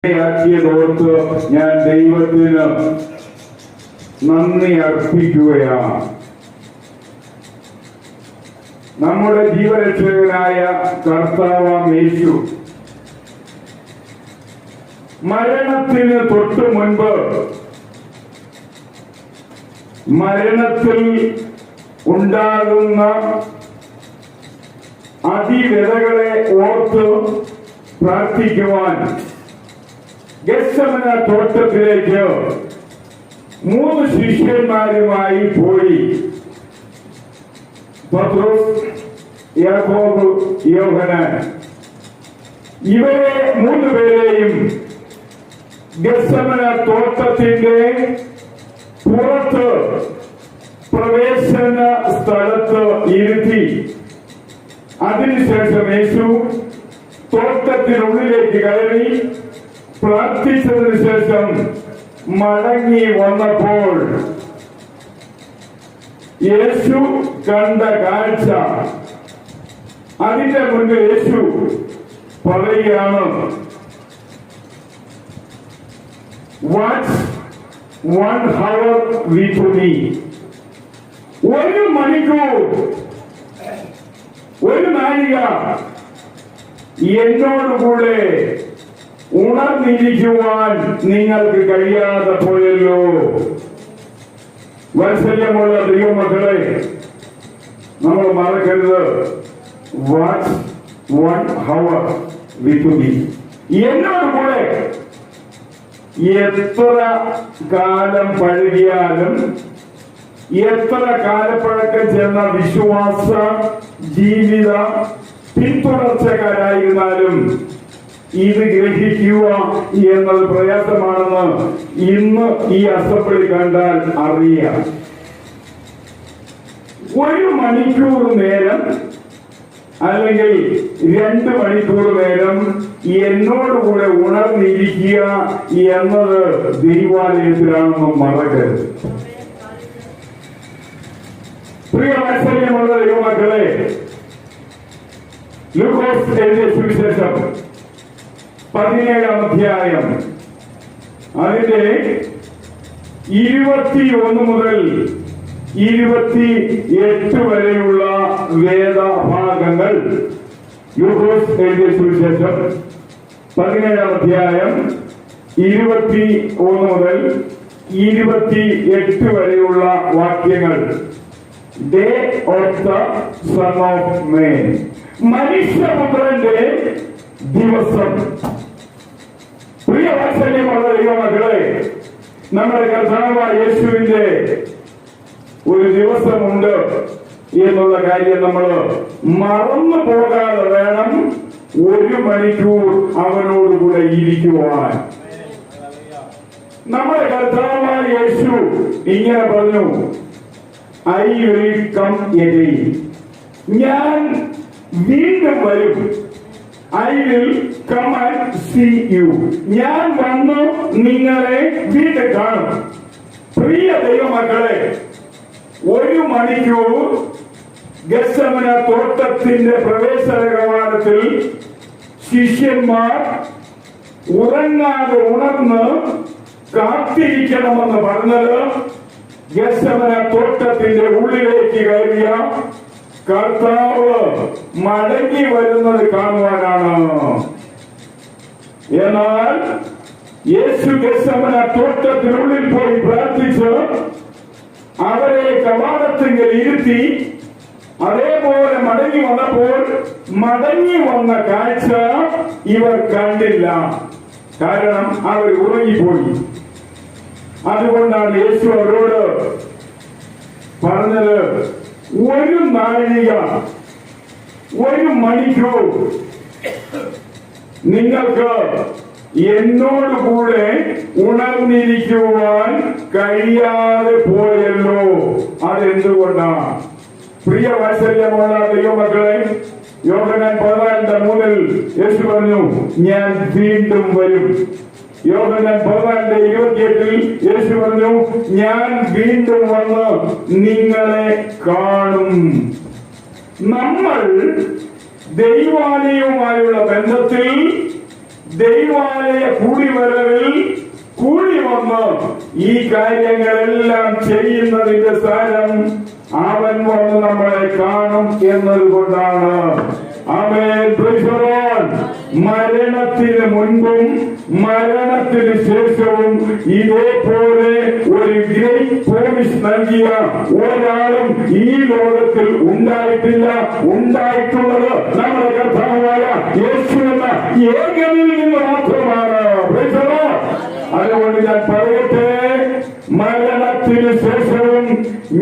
ോർത്ത് ഞാൻ ദൈവത്തിന് നന്ദി അർപ്പിക്കുകയാണ്. നമ്മുടെ ജീവരക്ഷകനായ കർത്താവാം യേശു മരണത്തിന് തൊട്ട് മുൻപ് മരണത്തിൽ ഉണ്ടാകുന്ന അതിവ്യതകളെ ഓർത്ത് പ്രാർത്ഥിക്കുവാൻ ഗെത്സമന തോട്ടത്തിലേക്ക് 3 ശിഷ്യന്മാരുമായി പോയി. പത്രോസ്, യാക്കോബ്, യോഹന്നാൻ. ഇവരെ 3 പേരെയും ഗെത്സമന തോട്ടത്തിന്റെ പുറത്ത് പ്രവേശന സ്ഥലത്ത് ഇരുത്തി. അതിനുശേഷം യേശു തോട്ടത്തിനുള്ളിലേക്ക് കയറി പ്രാർത്ഥിച്ചതിനു ശേഷം മടങ്ങി വന്നപ്പോൾ യേശു കണ്ട കാഴ്ച, അതിന്റെ മുൻപ് യേശു പറയുകയാണ്, വാട്ട്സ് 1 hour with me. 1 മണിക്കൂർ, 1 നാഴിക എന്നോടുകൂടെ ഉണർന്നിരിക്കുവാൻ നിങ്ങൾക്ക് കഴിയാതെ പോയല്ലോ. വാത്സല്യമുള്ള ദൈവമക്കളെ, നമ്മൾ മറക്കരുത്, വാട്ട്സ് 1 hour with me. എന്നോടുകൂടെ എത്ര കാലം പഴകിയാലും, എത്ര കാലപ്പഴക്കം ചെന്ന വിശ്വാസ ജീവിത പിന്തുടർച്ചക്കാരായിരുന്നാലും ഇത് ഗ്രഹിക്കുക എന്നത് പ്രയാസമാണെന്ന് ഇന്ന് ഈ അസംബ്ലി കണ്ടാൽ അറിയാം. 1 മണിക്കൂർ നേരം അല്ലെങ്കിൽ 2 മണിക്കൂർ നേരം എന്നോടുകൂടെ ഉണർന്നിരിക്കുക എന്നത് ദൈവാലയത്തിലാണെന്നും മറക്കരുത്. പ്രിയ വാത്സല്യമുള്ള ദൈവമക്കളെ, ലൂക്കോസ് എഴുതിയ സുവിശേഷം 17-ാം അധ്യായം അതിന്റെ 21 മുതൽ 28 വരെയുള്ള വേദഭാഗങ്ങൾ. ലൂക്കോസ് എഴുതിയ സുവിശേഷം 17-ാം അധ്യായം 21 മുതൽ 28 വരെയുള്ള വാക്യങ്ങൾ. Day of the Son of Man, മനുഷ്യപുത്രന്റെ ദിവസം. പ്രിയ വാത്സല്യമുള്ള ദൈവമക്കളെ, നമ്മുടെ കർത്താവായ യേശുവിന്റെ ഒരു ദിവസമുണ്ട് എന്നുള്ള കാര്യം നമ്മൾ മറന്നു പോകാതെ വേണം 1 മണിക്കൂർ അവനോടുകൂടെ ഇരിക്കുവാൻ. നമ്മുടെ കർത്താവായ യേശു ഇങ്ങനെ പറഞ്ഞു, ഐ വിൽ കം അഗൈൻ. ഞാൻ വീണ്ടും വരും. I will come and see you. ഞാൻ വന്ന് നിങ്ങളെ വീണ്ടും കാണും. പ്രിയ ദൈവമക്കളെ, 1 മണിക്കൂർ ഗെത്സമന തോട്ടത്തിന്റെ പ്രവേശന കവാടത്തിൽ ശിഷ്യന്മാർ ഉറങ്ങാതെ ഉണർന്ന് കാത്തിരിക്കണമെന്ന് പറഞ്ഞത് ഗെത്സമന തോട്ടത്തിന്റെ ഉള്ളിലേക്ക് കയറിയ കർത്താവ് മടങ്ങി വരുന്നത് കാണുവാനാണ്. എന്നാൽ യേശു ഗെത്സമന തോട്ടത്തിനുള്ളിൽ പോയി പ്രാർത്ഥിച്ച് അവരെ കവാടത്തിങ്കിൽ ഇരുത്തി. അതേപോലെ മടങ്ങി വന്നപ്പോൾ മടങ്ങി വന്ന കാഴ്ച ഇവർ കണ്ടില്ല. കാരണം അവർ ഉറങ്ങിപ്പോയി. അതുകൊണ്ടാണ് യേശു അവരോട് പറഞ്ഞത്, 1 നാഴിക, 1 മണിക്കൂർ നിങ്ങൾക്ക് എന്നോടുകൂടെ ഉണർന്നിരിക്കുവാൻ കഴിയാതെ പോയല്ലോ. അതെന്തുകൊണ്ടാണ്? പ്രിയ വാത്സല്യമുള്ള ദൈവമക്കളെ, യോഹന്നാൻ 14:3 യേശു പറഞ്ഞു, ഞാൻ വീണ്ടും വരും. യോഹന്നാൻ 14:28 യേശു പറഞ്ഞു, ഞാൻ വീണ്ടും വന്ന് നിങ്ങളെ കാണും. നമ്മൾ ദൈവാലയവുമായുള്ള ബന്ധത്തിൽ ദൈവാലയ കൂടി കാര്യങ്ങളെല്ലാം ചെയ്യുന്നതിന്റെ സ്ഥാനം അവൻ വന്ന് നമ്മളെ കാണും എന്നതുകൊണ്ടാണ്. ആമേൻ. Praise the Lord. മരണത്തിന് മുൻപും മരണത്തിന് ശേഷവും ഇതേപോലെ ഒരു ഗ്രേറ്റ് പ്രോമിസ് നൽകിയ ഒരാളും ഈ ലോകത്തിൽ ഉണ്ടായിട്ടില്ല. ഉണ്ടായിട്ടുള്ളത് നമ്മുടെ കർത്താവായ യേശു എന്ന ഏകനിൽ നിന്ന് മാത്രമാണ്. Price the Lord. അതുകൊണ്ട് ഞാൻ പറയട്ടെ, മരണത്തിന് ശേഷവും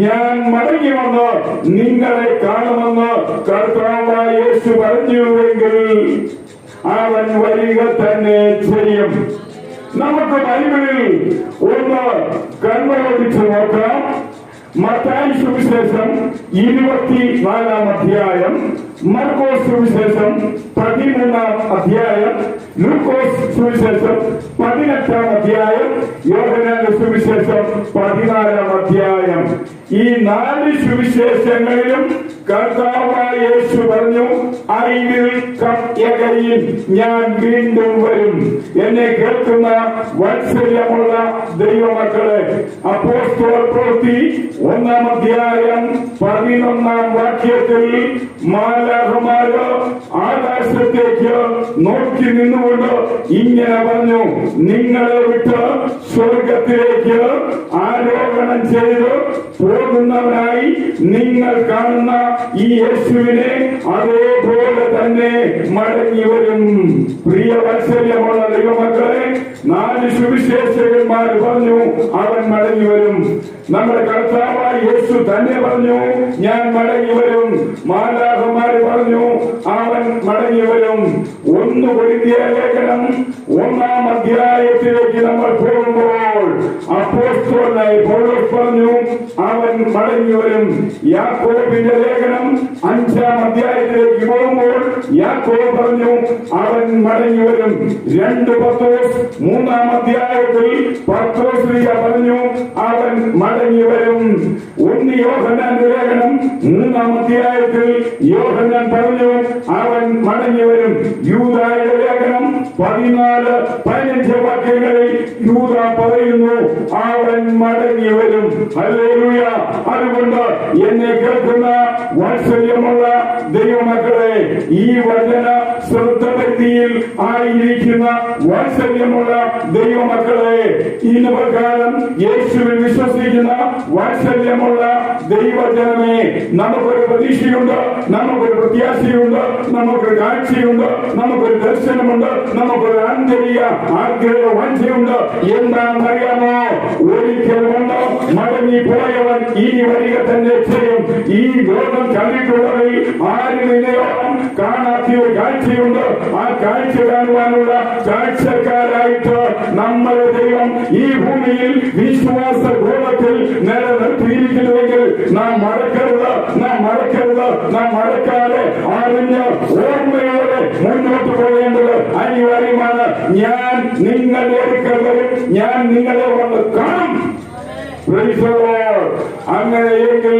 ഞാൻ മടങ്ങി വന്ന് നിങ്ങളെ കാണുമെന്ന് കർത്താവായ യേശു പറഞ്ഞുവെങ്കിൽ അവൻ വരിക തന്നെ ചെയ്യും. നമുക്ക് ബൈബിളിൽ ഒന്ന് കണ്ണോടിച്ച് നോക്കാം. മത്തായി സുവിശേഷം 24-ാം അധ്യായം, മർക്കോസ് സുവിശേഷം 13-ാം അധ്യായം, ലൂക്കോസ് സുവിശേഷം 18-ാം അധ്യായം, യോഹന്നാന്റെ സുവിശേഷം 14-ാം അധ്യായം. ഈ 4 സുവിശേഷങ്ങളിലും കർത്താവായ യേശു പറഞ്ഞു, ഐ വിൽ കം അഗൈൻ, ഞാൻ വീണ്ടും വരും. എന്നെ കേൾക്കുന്ന വാത്സല്യമുള്ള ദൈവമക്കളെ, അപ്പോസ്തല പ്രവൃത്തി 1-ാം അധ്യായം 11-ാം വാക്യത്തിൽ മാലാഖമാര് ആകാശത്തേക്ക് നോക്കി നിന്നുകൊണ്ട് ഇങ്ങനെ പറഞ്ഞു, നിങ്ങളെ വിട്ട് സ്വർഗത്തിലേക്ക് ആരോഹണം ചെയ്ത് പോകുന്നവനായി നിങ്ങൾ കാണുന്ന ഈ യേശുവിനെ അതേപോലെ തന്നെ മടങ്ങി വരും. പ്രിയ വാത്സല്യമുള്ള ദൈവമക്കളെ, 4 സുവിശേഷകന്മാർ പറഞ്ഞു അവൻ മടങ്ങി വരും. നമ്മുടെ കർത്താവായ യേശു തന്നെ പറഞ്ഞു ഞാൻ മടങ്ങി വരും. മാലാഖമാർ പറഞ്ഞു അവൻ മടങ്ങി വരും. 1 കൊരിന്ത്യർ ലേഖനം 1-ാം അധ്യായത്തിലേക്ക് നമ്മൾ പോകുമ്പോൾ അപ്പോസ്തലനായ പൗലോസ് പറഞ്ഞു അവൻ മടങ്ങി വരും. യാക്കോബിന്റെ ലേഖനം 5-ാം അധ്യായത്തിലേക്ക് പോകുമ്പോൾ യാക്കോബ് പറഞ്ഞു അവൻ മടങ്ങി വരും. 2 പത്രോസ് 3-ാം അധ്യായത്തിൽ പത്രോസ് പറഞ്ഞു അവൻ മടങ്ങി വരും. 1 യോഹന്നാന്റെ ലേഖനം 3-ാം അധ്യായത്തിൽ യോഹന്നാൻ പറഞ്ഞു അവൻ മടങ്ങി വരും. യൂദായുടെ ലേഖനം 14-15 വാക്യങ്ങളിൽ യൂദ പറയുന്നു അവൻ മടങ്ങി വരും. ഹല്ലേലൂയ. അതുകൊണ്ട് എന്നെ കേൾക്കുന്ന വാത്സല്യമുള്ള ദൈവമക്കളെ, ഈ വചന ശ്രദ്ധഭക്തിയിൽ ആയിരിക്കുന്ന വാത്സല്യമുള്ള ദൈവമക്കളെ, ഇന്ന് പ്രകാരം യേശുവിൽ വിശ്വസിക്കുന്ന വാത്സല്യമുള്ള ദൈവജനമേ, നമുക്കൊരു പ്രതീക്ഷയുണ്ട്, നമുക്കൊരു പ്രത്യാശയുണ്ട്, നമുക്കൊരു കാഴ്ചയുണ്ട്, നമുക്കൊരു ദർശനമുണ്ട്, നമുക്കൊരു ആന്തരിക ആഗ്രഹ വാഞ്ചയുണ്ട്. എന്താണെന്നറിയാമോ? ഒരിക്കൽ വന്ന് മടങ്ങിപ്പോയവൻ ഇനി വരിക തന്നെ ചെയ്യും. ഈ ലോകം കണ്ടിട്ടുള്ളവരിൽ ആരും കാണാത്ത ഒരു കാഴ്ചയുണ്ട്. ആ കാഴ്ച കാണുവാനുള്ള കാഴ്ചക്കാരായിട്ട് നമ്മുടെ ദൈവം ഈ ഭൂമിയിൽ വിശ്വാസ ഗോളത്തിൽ നിലനിർത്തിയിരിക്കുന്നുവെങ്കിൽ നാം മറക്കരുത്, നാം മറക്കരുത്, നാം മറക്കാതെ അറിഞ്ഞ് ഓർമ്മയോടെ മുന്നോട്ട് പോകേണ്ടത് അനിവാര്യമാണ്. ഞാൻ നിങ്ങളുടെ അടുക്കൽ വരും, ഞാൻ നിങ്ങളെ വന്ന് കാണും. അങ്ങനെയെങ്കിൽ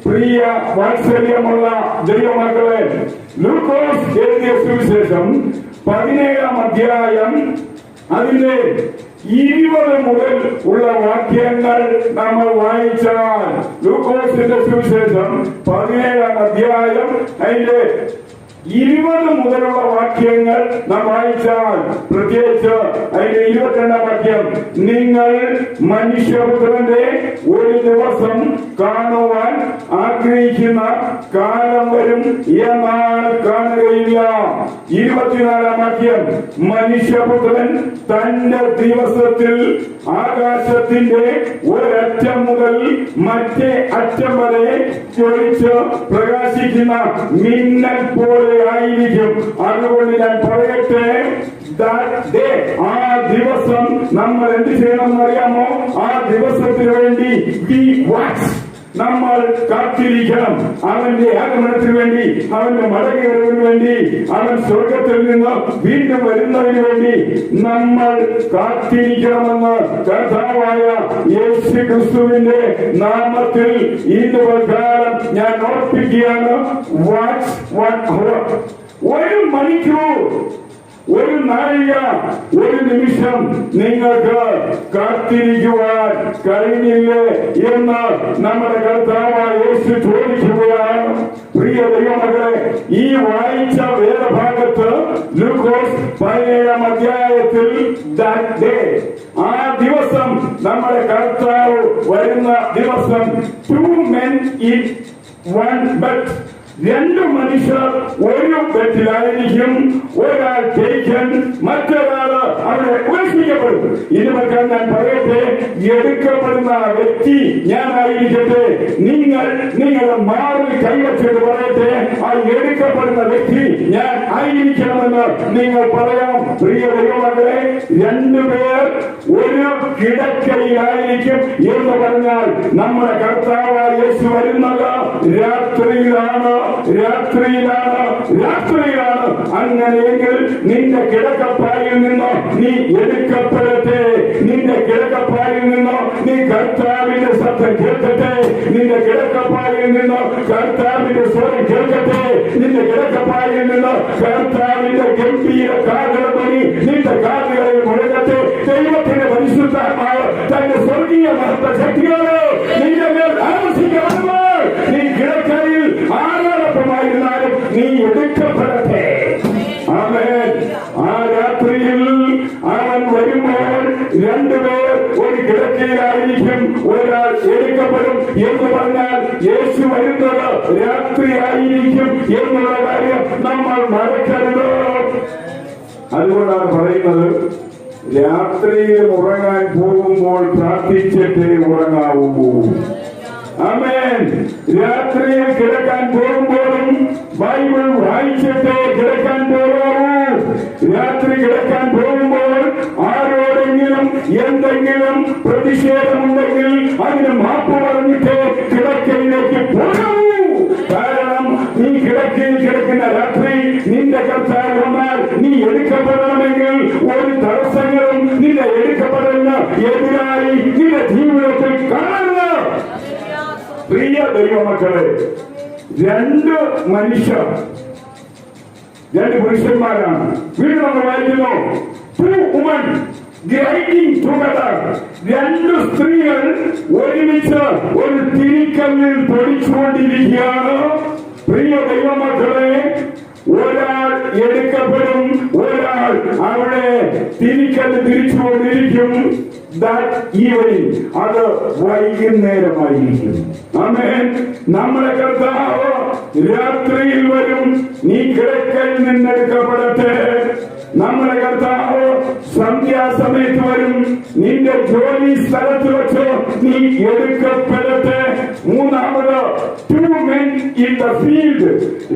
പ്രിയ വാത്സല്യമുള്ള ദൈവമക്കളെ, ലൂക്കോസ് എഴുതിയ സുവിശേഷം 17-ാം അധ്യായം അതിന്റെ 20 മുതൽ ഉള്ള വാക്യങ്ങൾ നമ്മൾ വായിച്ചാൽ, ലൂക്കോസിന്റെ സുവിശേഷം 17-ാം അധ്യായം അതിന്റെ 20 മുതലുള്ള വാക്യങ്ങൾ നാം വായിച്ചാൽ, പ്രത്യേകിച്ച് അതിന്റെ 22-ാം വാക്യം, നിങ്ങൾ മനുഷ്യപുത്രന്റെ ഒരു ദിവസം കാണുവാൻ ആഗ്രഹിക്കുന്ന കാലം വരും, എന്നാൽ കാണുകയില്ല. 24-ാം വാക്യം, മനുഷ്യപുത്രൻ തന്റെ ദിവസത്തിൽ ആകാശത്തിന്റെ ഒരറ്റം മുതൽ മറ്റേ അറ്റം വരെ ജ്വലിച്ച് പ്രകാശിക്കുന്ന മിന്നൽ പോലെ ആയിരിക്കും. അതുകൊണ്ട് ഞാൻ പറയട്ടെ, ആ ദിവസം നമ്മൾ എന്ത് ചെയ്യണമെന്ന് അറിയാമോ? ആ ദിവസത്തിന് വേണ്ടി നമ്മൾ കാത്തിരിക്കണം. അവന്റെ ആഗമനത്തിന് വേണ്ടി, അവന്റെ മടങ്ങിവരവിന് വേണ്ടി, അവൻ സ്വർഗത്തിൽ നിന്ന് വീണ്ടും വരുന്നതിന് വേണ്ടി നമ്മൾ കാത്തിരിക്കണമെന്ന് കർത്താവായ യേശു ക്രിസ്തുവിന്റെ നാമത്തിൽ ഇന്ന് പ്രകാരം ഞാൻ ഓർപ്പിക്കുകയാണ്. 1 മണിക്കൂർ ഒരു നാഴിക, ഒരു നിമിഷം നിങ്ങൾക്ക് കാത്തിരിക്കുവാൻ കഴിഞ്ഞില്ലേ എന്ന് നമ്മുടെ കർത്താവായ യേശു ചോദിക്കുകയാണ്. പ്രിയ ദൈവമക്കളെ, ഈ വായിച്ച വേദഭാഗത്ത് ലൂക്കോസ് 17-ാം അധ്യായത്തിൽ ആ ദിവസം നമ്മുടെ കർത്താവ് വരുന്ന ദിവസം 2 men in 1 bed, 2 മനുഷ്യർ ഒരു ബെഡിലായിരിക്കും. ഒരാൾ ടേക്കൻ, മറ്റൊരാള് അവിടെ ഉപേക്ഷിക്കപ്പെടും. ഇതുമൊക്കെ ഞാൻ പറയട്ടെ, എടുക്കപ്പെടുന്ന വ്യക്തി ഞാനായിരിക്കട്ടെ. നിങ്ങളുടെ മാറിൽ കൈവച്ചിട്ട് പറയട്ടെ, ആ എടുക്കപ്പെടുന്ന വ്യക്തി ഞാൻ ആയിരിക്കണമെന്ന് നിങ്ങൾ പറയാം. പ്രിയ ദൈവമക്കളെ, 2 പേർ ഒരു കിടക്കയിലായിരിക്കും എന്ന് പറഞ്ഞാൽ നമ്മുടെ കർത്താവായ യേശു വരുന്നത് രാത്രിയിലാണ്. അങ്ങനെയെങ്കിൽ നിന്റെ കിടക്കപ്പായിൽ നിന്നോ നീ എടുക്കപ്പെടട്ടെ. നിന്റെ കിടക്കപ്പായിൽ നിന്നോ നീ കർത്താവിന്റെ ശബ്ദം കേൾക്കട്ടെ. നിന്റെ കിടക്കപ്പായിൽ നിന്നോ കർത്താവിന്റെ സ്വരം കേൾക്കട്ടെ. നിന്റെ കിടക്കപ്പായിൽ നിന്നോ കർത്താവിന്റെ ഗംഭീര കാഹളധ്വനി നിന്റെ കാതുകളിൽ മുഴങ്ങട്ടെ. ദൈവത്തിന്റെ പരിശുദ്ധമായ തന്റെ സ്വർഗീയ മഹത്വ ശക്തികളെ നിന്റെ മേൽ ആവശ്യിക്കപ്പെടുമ്പോൾ നീ കിടക്കയിൽ ആരോടൊപ്പമായിരുന്നാലും നീ എടുക്കപ്പെടട്ടെ. ആമേൻ. ആ രാത്രിയിൽ അവൻ വരുമ്പോൾ 2 പേർ ഒരു കിടക്കയിലായിരിക്കും. ഒരാൾ എടുക്കപ്പെടും എന്ന് പറഞ്ഞാൽ യേശു വരുന്നത് രാത്രിയായിരിക്കും എന്നുള്ള കാര്യം നമ്മൾ മറക്കരുത്. അതുകൊണ്ടാണ് പറയുന്നത്, രാത്രിയിൽ ഉറങ്ങാൻ പോകുമ്പോൾ പ്രാർത്ഥിച്ചിട്ടേ ഉറങ്ങാവൂ. ആമേൻ. രാത്രിയിൽ കിടക്കാൻ പോകുമ്പോഴും ബൈബിൾ വായിച്ചിട്ടേ കിടക്കാൻ പോകാവൂ. രാത്രി കിടക്കാൻ പോകുമ്പോൾ ആരോടെങ്കിലും എന്തെങ്കിലും പ്രതിഷേധമുണ്ടെങ്കിൽ അതിന് മാപ്പ് പറഞ്ഞിട്ട് കിടക്കയിലേക്ക് പോകാവൂ. കാരണം നീ കിടക്കയിൽ കിടക്കുന്ന രാത്രി നിന്റെ കർത്താവ് വന്നാൽ നീ എടുക്കപ്പെടണമെങ്കിൽ ഒരു തടസ്സങ്ങളും നിന്റെ എടുക്കപ്പെടലിന് എതിരായി നിന്റെ ജീവിതത്തിൽ കാണരുത്. പ്രിയ ദൈവമക്കളെ, 2 മനുഷ്യർ, 2 പുരുഷന്മാരാണ്. വീണ്ടും നമ്മൾ വായിക്കുന്നു, 2 women grinding together. 2 സ്ത്രീകൾ ഒരുമിച്ച് ഒരു തിരിക്കല്ലിൽ പൊടിച്ചുകൊണ്ടിരിക്കുകയാണ്. പ്രിയ ദൈവമക്കളെ, ഒരാൾ എടുക്കപ്പെടും, ഒരാൾ അവിടെ തിരിക്കല്ല് തിരിച്ചുകൊണ്ടിരിക്കും. അത് വൈകുന്നേരമായിരിക്കും. ആമേൻ. നമ്മുടെ കർത്താവ് രാത്രിയിൽ വരും. നീ കിടക്കയിൽ നിന്നെടുക്കപ്പെടട്ടെ. നമ്മുടെ കർത്താവ് സന്ധ്യാസമയത്ത് വരും. നിന്റെ ജോലി സ്ഥലത്ത് വെച്ച് നീ എടുക്കപ്പെടട്ടെ. മൂന്നാമത് 2 men in the field.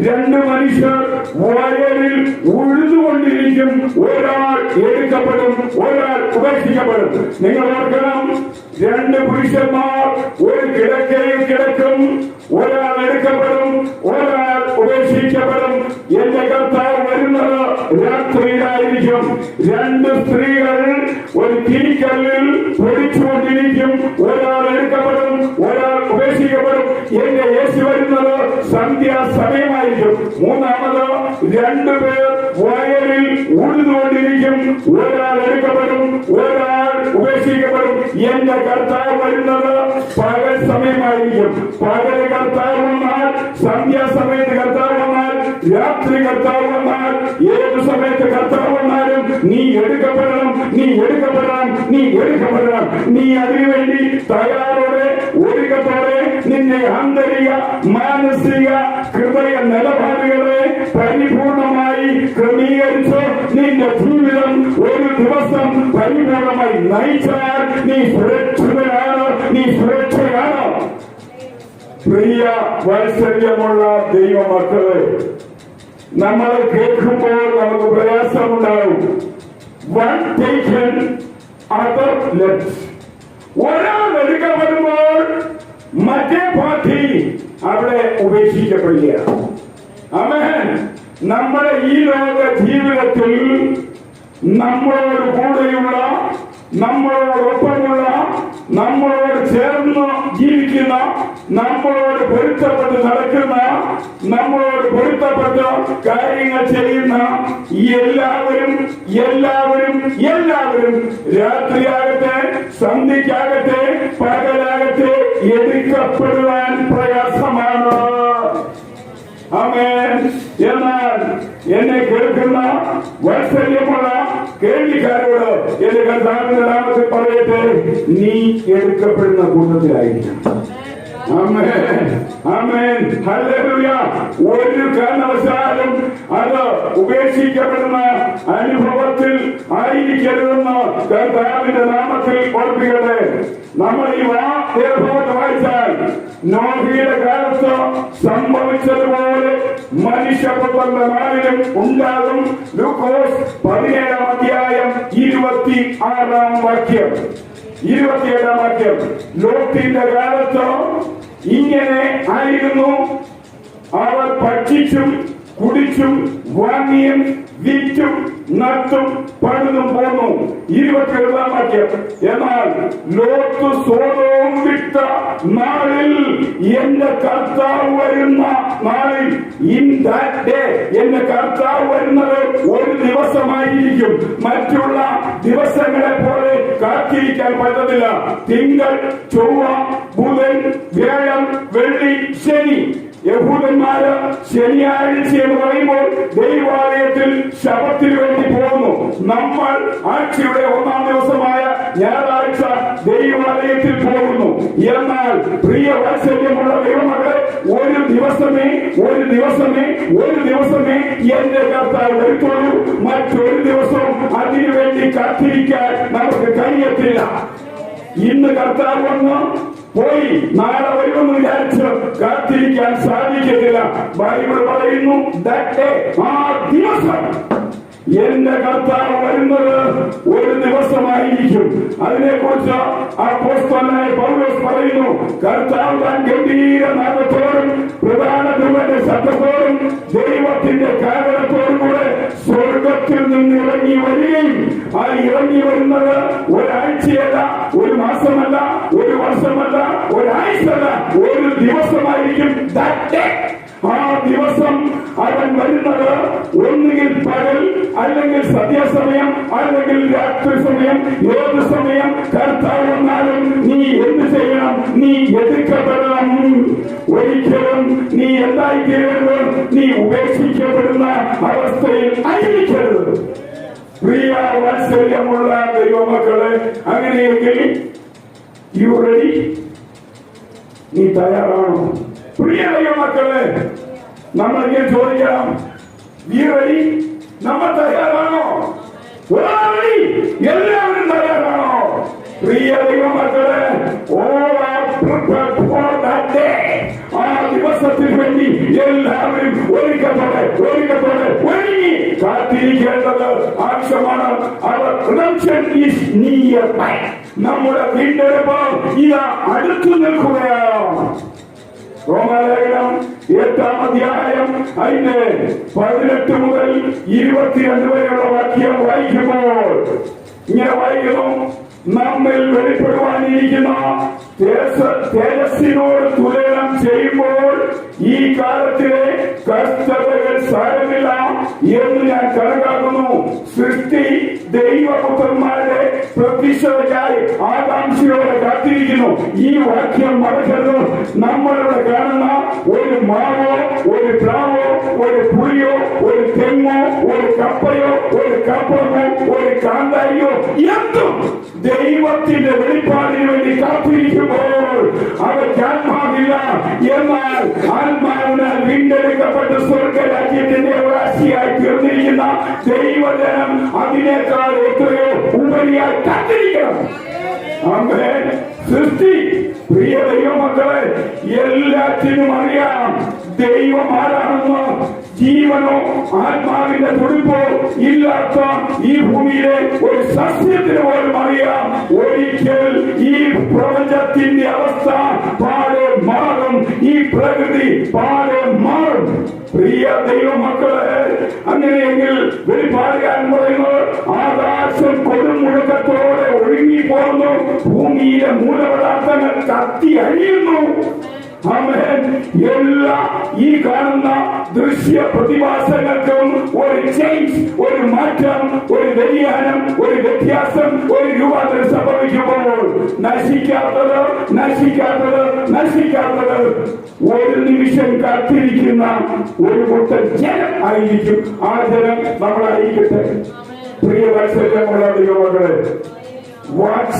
2 മനുഷ്യർ വയലിൽ ഉഴുതുകൊണ്ടിരിക്കും. ഒരാൾ എടുക്കപ്പെടും, ഒരാൾ ഉപേക്ഷിക്കപ്പെടും. നിങ്ങൾ ഓർക്കണം, 2 പുരുഷന്മാർ ഒരു കിടക്കയിൽ കിടക്കും. ഒരാൾ എടുക്കപ്പെടും, ഒരാൾ ഉപേക്ഷിക്കപ്പെടും. എന്റെ കർത്താവ് വരുന്നത് രാത്രിയിലായിരിക്കും. 2 സ്ത്രീകൾ ഒരു തിരിക്കല്ലിൽ പൊടിച്ചുകൊണ്ടിരിക്കും. ഒരാൾ എടുക്കപ്പെടും, ഒരാൾ ഉപേക്ഷിക്കപ്പെടും. എന്റെ യേശു വരുന്നത് സന്ധ്യാസമയമായിരിക്കും. മൂന്നാമത് 2 പേർ വയലിൽ ഉഴുതുകൊണ്ടിരിക്കും. ഒരാൾ എടുക്കപ്പെടും, ഒരാൾ ഉപേക്ഷിക്കപ്പെടും. എന്റെ കർത്താവ് വരുന്നത് പകൽ സമയമായിരിക്കും. പകൽ കർത്താവ് വന്നാൽ, സന്ധ്യാസമയത്ത് കർത്താവ് വന്നാൽ, രാത്രി കർത്താവ് വന്നാൽ, ഏത് സമയത്ത് കർത്താവ് വന്നാലും നീ എടുക്കപ്പെടണം, നീ എടുക്കപ്പെടണം, നീ എടുക്കപ്പെടണം. നീ അതിനുവേണ്ടി തയ്യാറോടെ ഒരുക്കത്തോടെ നിന്റെ ആന്തരിക മാനസിക ഹൃദയ നിലപാടുകളെ പരിപൂർണമായി ക്രമീകരിച്ച് നിന്റെ ജീവിതം ഒരു ദിവസം പരിപൂർണമായി നയിച്ചാൽ നീ സുരക്ഷിതനാണ്, നീ സുരക്ഷയാണ്. പ്രിയ വാത്സല്യമുള്ള ദൈവമക്കളെ, നമ്മൾ കേൾക്കുമ്പോൾ നമുക്ക് പ്രയാസമുണ്ടാവും. One taken other left. ഒരാൾ എടുക്കപ്പെടുമ്പോൾ മറ്റേ പാർട്ടി അവിടെ ഉപേക്ഷിക്കപ്പെടുകയാണ്. ആമേൻ. നമ്മുടെ ഈ ലോക ജീവിതത്തിൽ നമ്മളോട് കൂടെയുള്ള, നമ്മളോടൊപ്പമുള്ള, നമ്മളോട് ചേർന്ന് ജീവിക്കുന്ന, നമ്മളോട് പൊരുത്തപ്പെട്ട് നടക്കുന്ന, നമ്മളോട് പൊരുത്തപ്പെട്ട് കാര്യങ്ങൾ ചെയ്യുന്ന എല്ലാവരും എല്ലാവരും എല്ലാവരും രാത്രിയാകട്ടെ സന്ധ്യയ്ക്കാകട്ടെ പകലാകട്ടെ എടുക്കപ്പെടുവാൻ പ്രയാസമാണ്. ആമേൻ. എന്നാൽ എന്നെ കേൾക്കുന്ന വാത്സല്യമുള്ള കേൾവിക്കാരോട് എന്റെ കർത്താവിന്റെ നാമത്തിൽ പറയട്ടെ, നീ എടുക്കപ്പെടുന്ന കൂട്ടത്തിലായിരിക്കണം. ആമേൻ, ആമേൻ, ഹല്ലേലൂയ. ഒരു കാരണവശാലും അത് ഉപേക്ഷിക്കപ്പെടുന്ന അനുഭവത്തിൽ ആയിരിക്കരുതെന്ന് കർത്താവിന്റെ നാമത്തിൽ ഓർപ്പിക്കട്ടെ. നമ്മൾ ഈ ഭാഗത്ത് വായിച്ചാൽ നോഹയുടെ കാലത്ത് സംഭവിച്ചതുപോലെ മനുഷ്യപുത്രന്റെ നാളിലും ഉണ്ടാകും. ലൂക്കോസ് 17-ാം അധ്യായം 26-ാം വാക്യം. 27-ാം വാക്യം. ലോത്തിന്റെ കാലത്ത് ഇങ്ങനെ ആയിരുന്നു. അവർ ഭക്ഷിച്ചും കുടിച്ചും വാങ്ങിയും വിറ്റും നട്ടും പണിതും പോന്നു. 27-ാം വാക്യം. എന്നാൽ ലോത്ത് സോദോം വിട്ട നാളിൽ എന്റെ കർത്താവ് വരുന്ന നാളിൽ, ഇൻ ദാറ്റ് ഡേ, എന്റെ കർത്താവ് വരുന്നത് ഒരു ദിവസമായിരിക്കും. മറ്റുള്ള ദിവസങ്ങളെ പോലെ കാത്തിരിക്കാൻ പറ്റത്തില്ല. തിങ്കൾ, ചൊവ്വ, ബുധൻ, വ്യാഴം, വെള്ളി, ശനി. യഹൂദന്മാര് ശനിയാഴ്ച എന്ന് പറയുമ്പോൾ ദൈവാലയത്തിൽ ശബത്തിന് വേണ്ടി പോകുന്നു. നമ്മൾ ആഴ്ചയുടെ 1-ാം ദിവസമായ ഞായറാഴ്ച ദൈവാലയത്തിൽ പോകുന്നു. എന്നാൽ പ്രിയ വാത്സല്യമുള്ള ദൈവമക്കളെ, ഒരു ദിവസമേ എന്റെ കർത്താവ് വരുത്തുള്ളൂ. മറ്റൊരു ദിവസവും അതിനുവേണ്ടി കാത്തിരിക്കാൻ നമുക്ക് കഴിയത്തില്ല. ഇന്ന് കർത്താവ് വന്ന് പോയി നാളെ വരുമെന്ന് വിചാരിച്ച് കാത്തിരിക്കാൻ സാധിക്കത്തില്ല. ബൈബിൾ പറയുന്നു, ആ ദിവസം എന്റെ കർത്താവ് വരുന്നത് ഒരു ദിവസമായിരിക്കും. അതിനെക്കുറിച്ച് അപ്പോസ്തലനായ പൗലോസ് പറയുന്നു, കർത്താവ് താൻ ഗംഭീര നാദത്തോടും പ്രധാന ദൂതന്റെ ശബ്ദത്തോടും ദൈവത്തിന്റെ കാരണത്തോടും കൂടെ സ്വർഗത്തിൽ നിന്ന് ഇറങ്ങി വരികയും, ആ ഇറങ്ങി വരുന്നത് ഒരാഴ്ചയല്ല, ഒരു മാസമല്ല, ഒരു വർഷമല്ല, ഒരാഴ്ചയല്ല, ഒരു ദിവസമായിരിക്കും. ആ ദിവസം അവൻ വരുന്നത് ഒന്നുകിൽ പകൽ, അല്ലെങ്കിൽ സന്ധ്യാസമയം, അല്ലെങ്കിൽ രാത്രി സമയം. ഏത് സമയം കർത്താവ് വന്നാലും നീ എന്ത് ചെയ്യണം? നീ എതിർക്കപ്പെടണം. ഒരിക്കലും നീ എന്തായിത്തീരരുത്, നീ ഉപേക്ഷിക്കപ്പെടുന്ന അവസ്ഥയിൽ ആയിരിക്കരുത്. പ്രിയ വാത്സല്യമുള്ള ദൈവമക്കളെ, അങ്ങനെയെങ്കിൽ യു റെഡി? നീ തയ്യാറാണോ? പ്രിയ ദൈവമക്കളെ, നമ്മളിങ്ങനെ ചോദിക്കണം, നീ റെഡി? നമ്മൾ തയ്യാറാണോ? എല്ലാവരും തയ്യാറാണോ? പ്രിയ ദൈവമക്കളെ, ആ ദിവസത്തിന് വേണ്ടി എല്ലാവരും ഒരുക്കത്തോടെ ഒരുങ്ങി കാത്തിരിക്കേണ്ടത് ആവശ്യമാണ്. അവർ നമ്മുടെ വീണ്ടെടുപ്പ് ഇതാ അടുത്തു നിൽക്കുകയാണ്. റോമാലേഖനം 8-ാം അധ്യായം അതിന്റെ 18 മുതൽ 22 വരെയുള്ള വാക്യം വായിക്കുമ്പോൾ ഇങ്ങനെ വായിക്കുന്നു, നമ്മിൽ വെളിപ്പെടുവാനിരിക്കുന്ന തേജസ്സിനോട് തുലനം ചെയ്യുമ്പോൾ ഈ കാലത്തിലെ കഷ്ടതകൾ സാരമില്ല എന്ന് ഞാൻ കണക്കാക്കുന്നു. സൃഷ്ടി ദൈവപുത്രന്മാരുടെ പ്രതീക്ഷയ്ക്കായി ആകാംക്ഷയോടെ കാത്തിരിക്കുന്നു. ഈ വാക്യം മറക്കരുത്. നമ്മളിവിടെ കാണുന്ന ഒരു മാവോ, ഒരു പ്ലാവോ, ഒരു പുളിയോ, ഒരു തെങ്ങോ, ഒരു കപ്പയോ, ഒരു കപ്പമോ, ഒരു കാന്താരിയോ എന്തും ദൈവത്തിന്റെ വെളിപ്പാടിന് വേണ്ടി കാത്തിരിക്കുമ്പോൾ അവർക്ക് ആത്മാവില്ല. എന്നാൽ ആത്മാവിനാൽ വീണ്ടെടുക്കപ്പെട്ട് സ്വർഗരാജ്യത്തിന്റെ അവകാശിയായി തീർന്നിരിക്കുന്ന ദൈവജനം അതിനേക്കാൾ എത്രയോ ഉപരിയായി കാത്തിരിക്കണം. ആമേൻ. സൃഷ്ടി, പ്രിയ ദൈവമക്കളെ, എല്ലാറ്റിനും അറിയാം ദൈവം ആരാണെന്ന്. ജീവനോ ആത്മാവിന്റെ തുടിപ്പോ ഇല്ലാത്ത ഈ ഭൂമിയിലെ ഒരു സസ്യത്തിന് പോലും അറിയാം ഒരിക്കൽ ഈ പ്രപഞ്ചത്തിന്റെ അവസ്ഥ പാടെ മാറും, ഈ പ്രകൃതി പാടെ മാറും. പ്രിയ ദൈവമക്കളെ, അങ്ങനെയെങ്കിൽ വെളിപ്പാടുകാരൻ പറയുന്നത് ആകാശം കൊടുമുഴക്കത്തോടെ ഒഴുങ്ങി പോകുന്നു, ഭൂമിയിലെ മൂലപദാർത്ഥങ്ങൾ കത്തി അഴിയുന്നു. ആമേൻ. എല്ലാ ഈ കാണുന്ന ദൃശ്യ പ്രതിഭാസങ്ങൾക്കും ഒരു ചേഞ്ച്, ഒരു മാറ്റം, ഒരു വ്യതിയാനം, ഒരു വ്യത്യാസം, ഒരു രൂപാന്തരം സംഭവിക്കുമ്പോൾ നശിക്കാത്തത് ഒരു നിമിഷം കാത്തിരിക്കുന്ന ഒരു കൂട്ടം ജനം ആയിരിക്കും. ആ ജനം നമ്മളായിരിക്കട്ടെ. പ്രിയ വാത്സല്യമുള്ള ദൈവമക്കളെ, what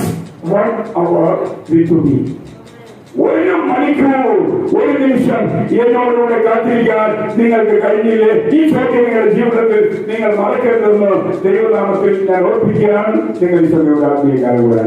hour it will be. ഒരു മണിക്കൂർ, ഒരു നിമിഷം എന്നോടുകൂടെ കാത്തിരിക്കാൻ നിങ്ങൾക്ക് കഴിഞ്ഞില്ലേ? ഈ ചോദ്യം നിങ്ങളുടെ ജീവിതത്തിൽ നിങ്ങൾ മറക്കരുതെന്ന് ദൈവനാമത്തിൽ ഞാൻ ഓർപ്പിക്കുകയാണ്. നിങ്ങൾ ഈ സമയം ആത്മീയക്കാരെ കൂടെ